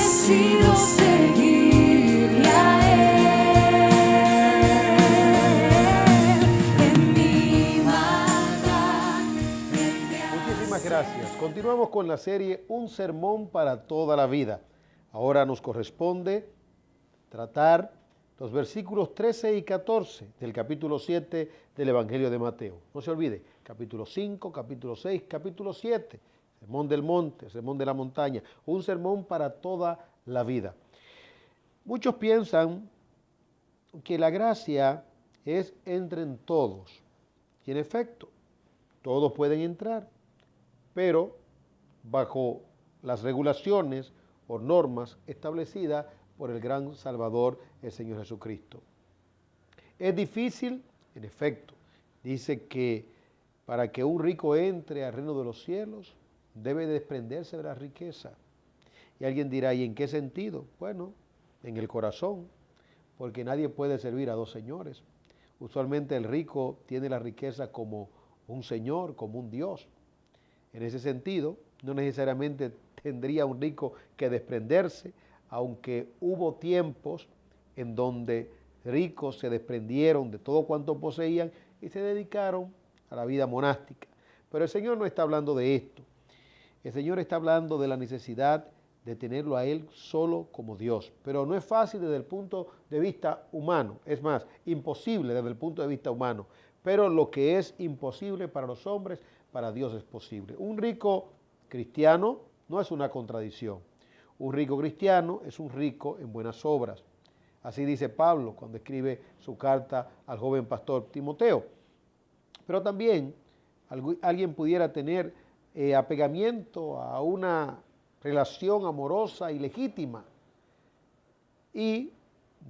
decido seguirle a Él. En mi maldad, Muchísimas gracias. Continuamos con la serie Un sermón para toda la vida. Ahora nos corresponde tratar los versículos 13 y 14 del capítulo 7 del Evangelio de Mateo. No se olvide, capítulo 5, capítulo 6, capítulo 7, sermón del monte, sermón de la montaña, un sermón para toda la vida. Muchos piensan que la gracia es entre en todos, y en efecto, todos pueden entrar, pero bajo las regulaciones o normas establecidas por el gran Salvador, el Señor Jesucristo. Es difícil, en efecto, dice que para que un rico entre al reino de los cielos, debe desprenderse de la riqueza. Y alguien dirá, ¿y en qué sentido? Bueno, en el corazón, porque nadie puede servir a dos señores. Usualmente el rico tiene la riqueza como un señor, como un Dios. En ese sentido, no necesariamente tendría un rico que desprenderse, aunque hubo tiempos en donde ricos se desprendieron de todo cuanto poseían y se dedicaron a la vida monástica. Pero el Señor no está hablando de esto. El Señor está hablando de la necesidad de tenerlo a Él solo como Dios. Pero no es fácil desde el punto de vista humano. Es más, imposible desde el punto de vista humano. Pero lo que es imposible para los hombres, para Dios es posible. Un rico cristiano no es una contradicción. Un rico cristiano es un rico en buenas obras. Así dice Pablo cuando escribe su carta al joven pastor Timoteo. Pero también alguien pudiera tener apegamiento a una relación amorosa y legítima. Y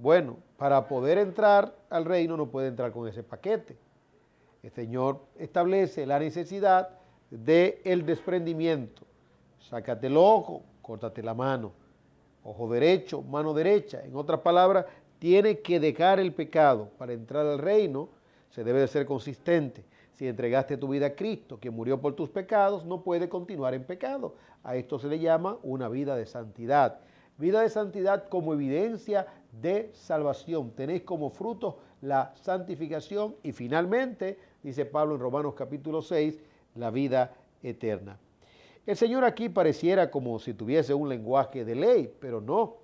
bueno, para poder entrar al reino no puede entrar con ese paquete. El Señor establece la necesidad del desprendimiento. Sácate el ojo, córtate la mano. Ojo derecho, mano derecha. En otras palabras, tiene que dejar el pecado. Para entrar al reino se debe de ser consistente. Si entregaste tu vida a Cristo, que murió por tus pecados, no puede continuar en pecado. A esto se le llama una vida de santidad. Vida de santidad como evidencia de salvación. Tenéis como fruto la santificación y finalmente, dice Pablo en Romanos capítulo 6, la vida eterna. El Señor aquí pareciera como si tuviese un lenguaje de ley, pero no.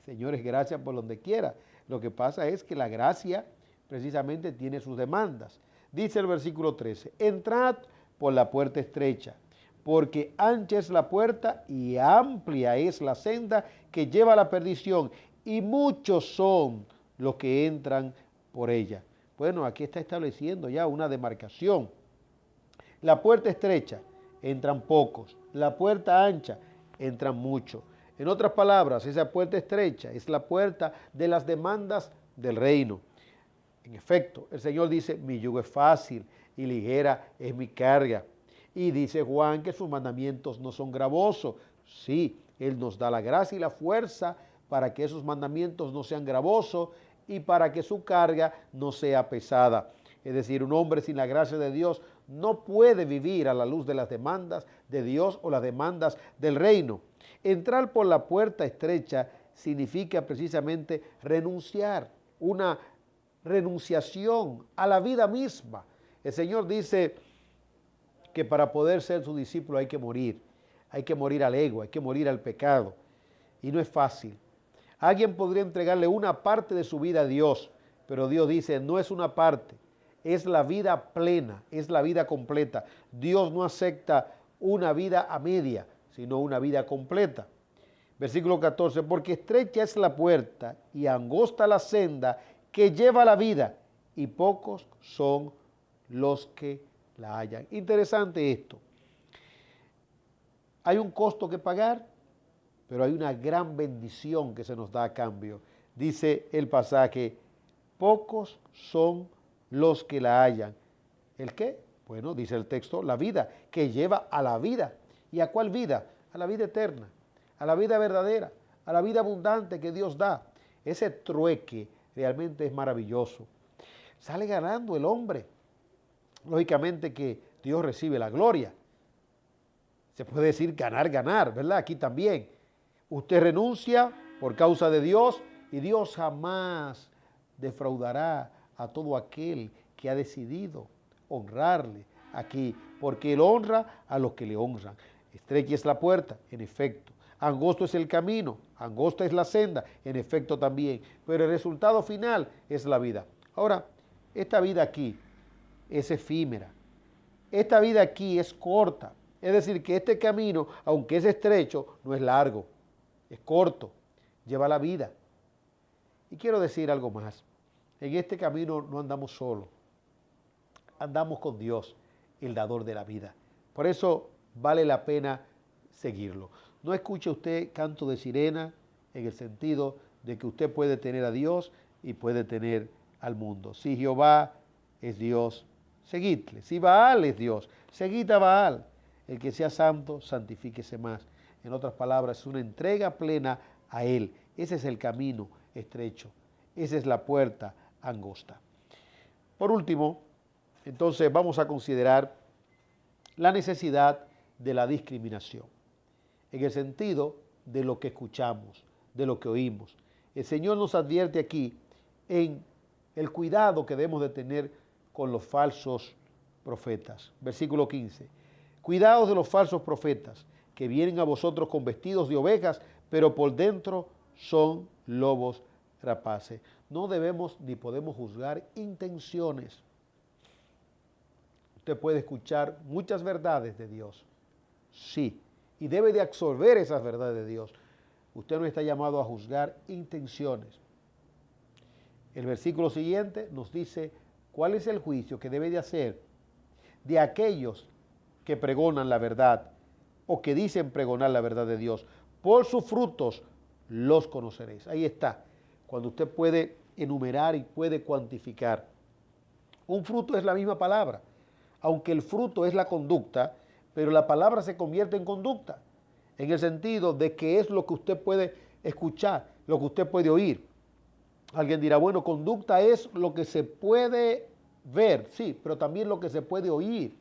Señor, es gracia por donde quiera. Lo que pasa es que la gracia precisamente tiene sus demandas. Dice el versículo 13, entrad por la puerta estrecha, porque ancha es la puerta y amplia es la senda que lleva a la perdición, y muchos son los que entran por ella. Bueno, aquí está estableciendo ya una demarcación. La puerta estrecha, entran pocos. La puerta ancha, entran muchos. En otras palabras, esa puerta estrecha es la puerta de las demandas del reino. En efecto, el Señor dice, mi yugo es fácil y ligera es mi carga. Y dice Juan que sus mandamientos no son gravosos. Sí, Él nos da la gracia y la fuerza para que esos mandamientos no sean gravosos y para que su carga no sea pesada. Es decir, un hombre sin la gracia de Dios no puede vivir a la luz de las demandas de Dios o las demandas del reino. Entrar por la puerta estrecha significa precisamente renunciar, una renunciación a la vida misma. El Señor dice que para poder ser su discípulo hay que morir al ego, hay que morir al pecado. Y no es fácil. Alguien podría entregarle una parte de su vida a Dios, pero Dios dice, no es una parte, es la vida plena, es la vida completa. Dios no acepta una vida a media, sino una vida completa. Versículo 14, porque estrecha es la puerta y angosta la senda que lleva a la vida, y pocos son los que la hallan. Interesante esto. Hay un costo que pagar, pero hay una gran bendición que se nos da a cambio. Dice el pasaje, pocos son los que la hallan. ¿El qué? Bueno, dice el texto, la vida, que lleva a la vida. ¿Y a cuál vida? A la vida eterna, a la vida verdadera, a la vida abundante que Dios da. Ese trueque realmente es maravilloso. Sale ganando el hombre. Lógicamente que Dios recibe la gloria. Se puede decir ganar, ganar, ¿verdad? Aquí también. Usted renuncia por causa de Dios y Dios jamás defraudará a todo aquel que ha decidido honrarle aquí, porque Él honra a los que le honran. Estrecha es la puerta, en efecto. Angosto es el camino, angosta es la senda, en efecto también. Pero el resultado final es la vida. Ahora, esta vida aquí es efímera. Esta vida aquí es corta. Es decir, que este camino, aunque es estrecho, no es largo. Es corto. Lleva la vida. Y quiero decir algo más. En este camino no andamos solos. Andamos con Dios, el dador de la vida. Por eso vale la pena seguirlo. No escuche usted canto de sirena en el sentido de que usted puede tener a Dios y puede tener al mundo. Si Jehová es Dios, seguidle. Si Baal es Dios, seguid a Baal. El que sea santo, santifíquese más. En otras palabras, es una entrega plena a Él. Ese es el camino estrecho. Esa es la puerta angosta. Por último, entonces vamos a considerar la necesidad de la discriminación, en el sentido de lo que escuchamos, de lo que oímos. El Señor nos advierte aquí en el cuidado que debemos de tener con los falsos profetas. Versículo 15. Cuidaos de los falsos profetas, que vienen a vosotros con vestidos de ovejas, pero por dentro son lobos rapaces. No debemos ni podemos juzgar intenciones. Usted puede escuchar muchas verdades de Dios, sí, y debe de absorber esas verdades de Dios. Usted no está llamado a juzgar intenciones. El versículo siguiente nos dice cuál es el juicio que debe de hacer de aquellos que pregonan la verdad o que dicen pregonar la verdad de Dios. Por sus frutos los conoceréis. Ahí está, cuando usted puede enumerar y puede cuantificar. Un fruto es la misma palabra, aunque el fruto es la conducta, pero la palabra se convierte en conducta, en el sentido de que es lo que usted puede escuchar, lo que usted puede oír. Alguien dirá, bueno, conducta es lo que se puede ver, sí, pero también lo que se puede oír.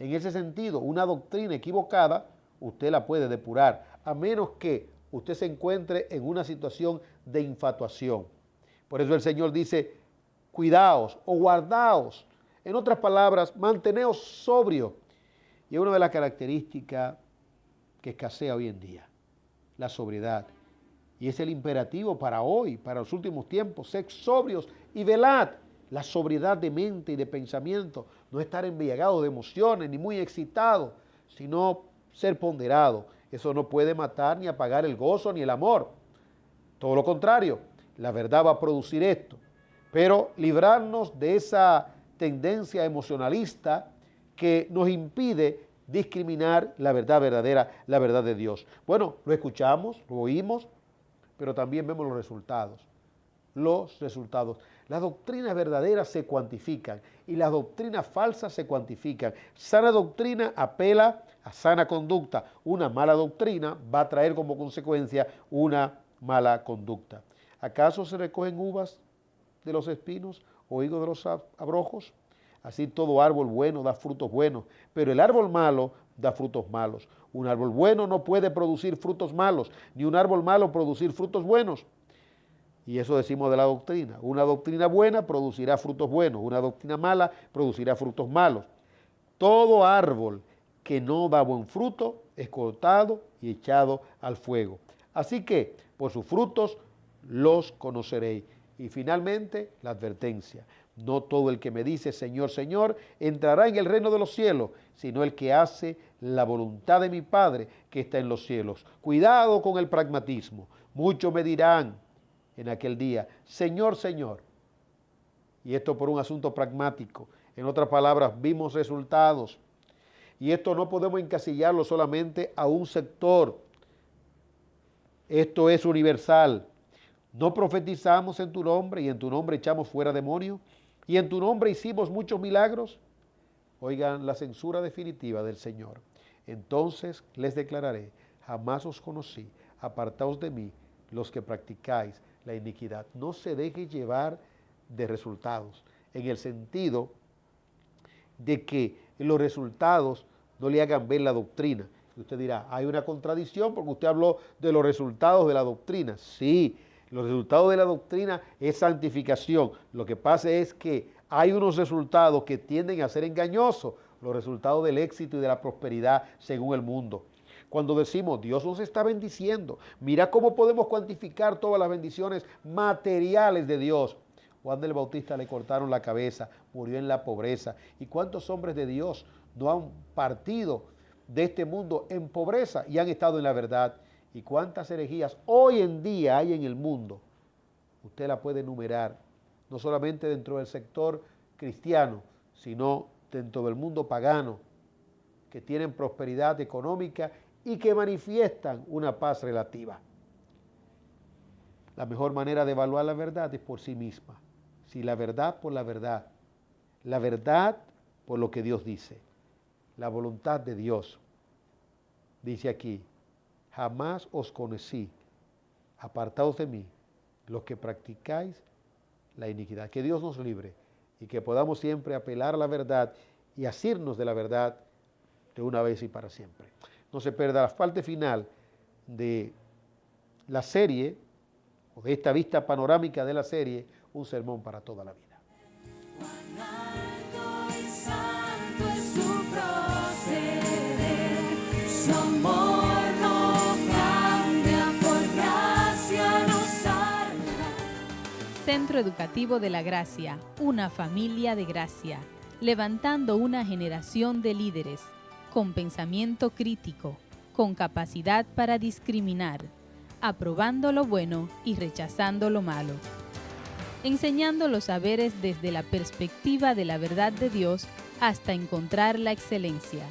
En ese sentido, una doctrina equivocada, usted la puede depurar, a menos que usted se encuentre en una situación de infatuación. Por eso el Señor dice, cuidaos o guardaos. En otras palabras, manteneos sobrio. Y es una de las características que escasea hoy en día, la sobriedad. Y es el imperativo para hoy, para los últimos tiempos. Sed sobrios y velad. La sobriedad de mente y de pensamiento. No estar embriagado de emociones, ni muy excitado, sino ser ponderado. Eso no puede matar ni apagar el gozo ni el amor. Todo lo contrario, la verdad va a producir esto. Pero librarnos de esa tendencia emocionalista que nos impide discriminar la verdad verdadera, la verdad de Dios. Bueno, lo escuchamos, lo oímos, pero también vemos los resultados. Los resultados. Las doctrinas verdaderas se cuantifican y las doctrinas falsas se cuantifican. Sana doctrina apela a sana conducta. Una mala doctrina va a traer como consecuencia una mala conducta. ¿Acaso se recogen uvas de los espinos o higos de los abrojos? Así todo árbol bueno da frutos buenos, pero el árbol malo da frutos malos. Un árbol bueno no puede producir frutos malos, ni un árbol malo producir frutos buenos. Y eso decimos de la doctrina. Una doctrina buena producirá frutos buenos, una doctrina mala producirá frutos malos. Todo árbol que no da buen fruto es cortado y echado al fuego. Así que por sus frutos los conoceréis. Y finalmente la advertencia. No todo el que me dice Señor, Señor, entrará en el reino de los cielos, sino el que hace la voluntad de mi Padre que está en los cielos. Cuidado con el pragmatismo. Muchos me dirán en aquel día, Señor, Señor. Y esto por un asunto pragmático. En otras palabras, vimos resultados. Y esto no podemos encasillarlo solamente a un sector. Esto es universal. No profetizamos en tu nombre y en tu nombre echamos fuera demonios y en tu nombre hicimos muchos milagros. Oigan la censura definitiva del Señor. Entonces les declararé, jamás os conocí, apartaos de mí los que practicáis la iniquidad. No se deje llevar de resultados, en el sentido de que los resultados no le hagan ver la doctrina. Y usted dirá, hay una contradicción porque usted habló de los resultados de la doctrina. Sí, los resultados de la doctrina es santificación. Lo que pasa es que hay unos resultados que tienden a ser engañosos, los resultados del éxito y de la prosperidad según el mundo. Cuando decimos, Dios nos está bendiciendo, mira cómo podemos cuantificar todas las bendiciones materiales de Dios. Juan el Bautista le cortaron la cabeza, murió en la pobreza. ¿Y cuántos hombres de Dios no han partido de este mundo en pobreza y han estado en la verdad? ¿Y cuántas herejías hoy en día hay en el mundo? Usted la puede enumerar, no solamente dentro del sector cristiano, sino dentro del mundo pagano, que tienen prosperidad económica y que manifiestan una paz relativa. La mejor manera de evaluar la verdad es por sí misma. Si la verdad por la verdad por lo que Dios dice, la voluntad de Dios. Dice aquí, jamás os conocí, apartaos de mí, los que practicáis la iniquidad. Que Dios nos libre y que podamos siempre apelar a la verdad y asirnos de la verdad de una vez y para siempre. No se pierda la parte final de la serie, o de esta vista panorámica de la serie, un sermón para toda la vida. Cuán alto y santo es su proceder, su amor no cambia, por gracia nos salva. Centro Educativo de la Gracia, una familia de gracia, levantando una generación de líderes, con pensamiento crítico, con capacidad para discriminar, aprobando lo bueno y rechazando lo malo, enseñando los saberes desde la perspectiva de la verdad de Dios hasta encontrar la excelencia.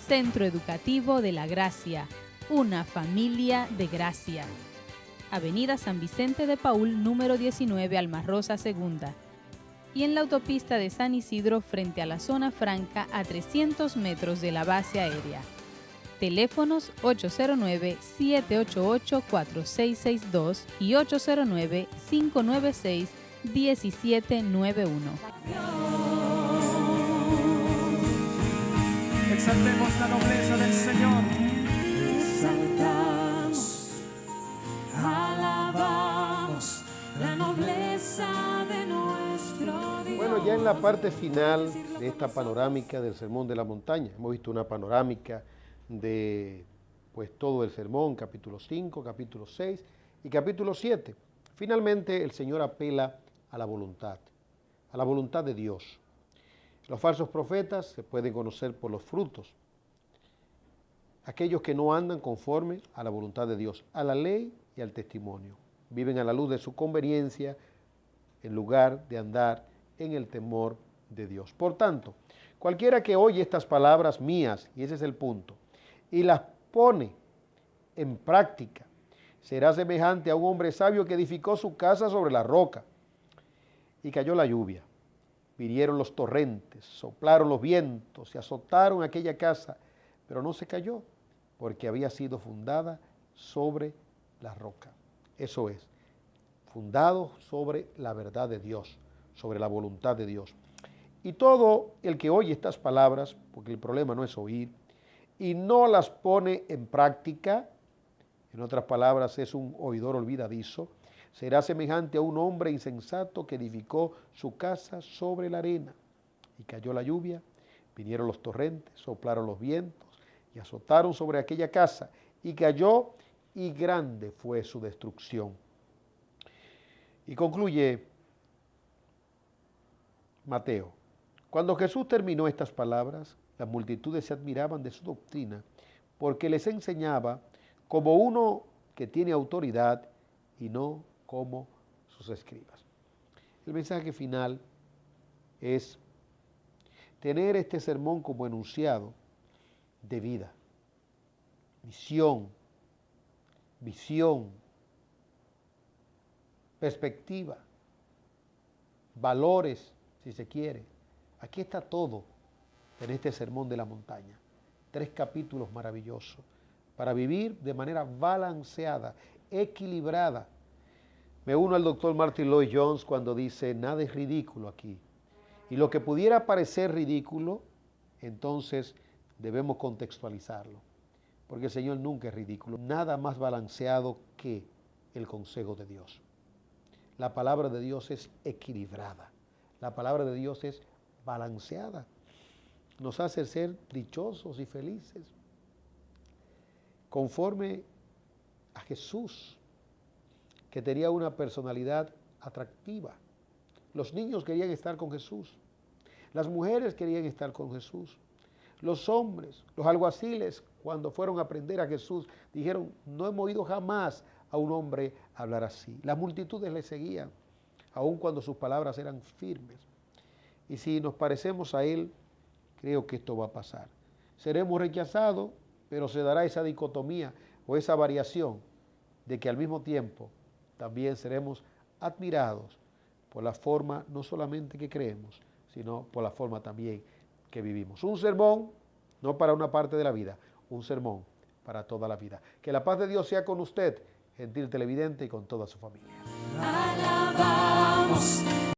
Centro Educativo de la Gracia, una familia de gracia. Avenida San Vicente de Paúl, número 19, Almarrosa Segunda. Y en la autopista de San Isidro frente a la zona franca a 300 metros de la base aérea. Teléfonos 809-788-4662 y 809-596-1791. Exaltemos la nobleza del Señor. Exaltamos, alabamos la nobleza de nuestro Dios. Bueno, ya en la parte final de esta panorámica del Sermón de la Montaña, hemos visto una panorámica de pues todo el sermón, capítulo 5, capítulo 6 y capítulo 7. Finalmente el Señor apela a la voluntad de Dios. Los falsos profetas se pueden conocer por los frutos. Aquellos que no andan conforme a la voluntad de Dios, a la ley y al testimonio. Viven a la luz de su conveniencia en lugar de andar en el temor de Dios. Por tanto, cualquiera que oye estas palabras mías, y ese es el punto, y las pone en práctica, será semejante a un hombre sabio que edificó su casa sobre la roca. Y cayó la lluvia, vinieron los torrentes, soplaron los vientos y azotaron aquella casa, pero no se cayó, porque había sido fundada sobre la roca. Eso es, fundado sobre la verdad de Dios, sobre la voluntad de Dios. Y todo el que oye estas palabras, porque el problema no es oír, y no las pone en práctica, en otras palabras es un oidor olvidadizo, será semejante a un hombre insensato que edificó su casa sobre la arena. Y cayó la lluvia, vinieron los torrentes, soplaron los vientos y azotaron sobre aquella casa, y cayó, y grande fue su destrucción. Y concluye Mateo. Cuando Jesús terminó estas palabras, las multitudes se admiraban de su doctrina, porque les enseñaba como uno que tiene autoridad y no como sus escribas. El mensaje final es tener este sermón como enunciado de vida, misión, visión, perspectiva, valores, si se quiere. Aquí está todo en este sermón de la montaña. 3 capítulos maravillosos para vivir de manera balanceada, equilibrada. Me uno al doctor Martin Lloyd Jones cuando dice, nada es ridículo aquí. Y lo que pudiera parecer ridículo, entonces debemos contextualizarlo. porque el Señor nunca es ridículo. Nada más balanceado que el consejo de Dios. La palabra de Dios es equilibrada. La palabra de Dios es balanceada. Nos hace ser dichosos y felices. Conforme a Jesús, que tenía una personalidad atractiva. Los niños querían estar con Jesús. Las mujeres querían estar con Jesús. Los hombres, los alguaciles, cuando fueron a aprender a Jesús, dijeron, no hemos oído jamás a un hombre hablar así. Las multitudes le seguían, aun cuando sus palabras eran firmes. Y si nos parecemos a Él, creo que esto va a pasar. Seremos rechazados, pero se dará esa dicotomía o esa variación de que al mismo tiempo también seremos admirados por la forma no solamente que creemos, sino por la forma también que vivimos. Un sermón, no para una parte de la vida, un sermón para toda la vida. Que la paz de Dios sea con usted, gentil televidente, y con toda su familia. Alaba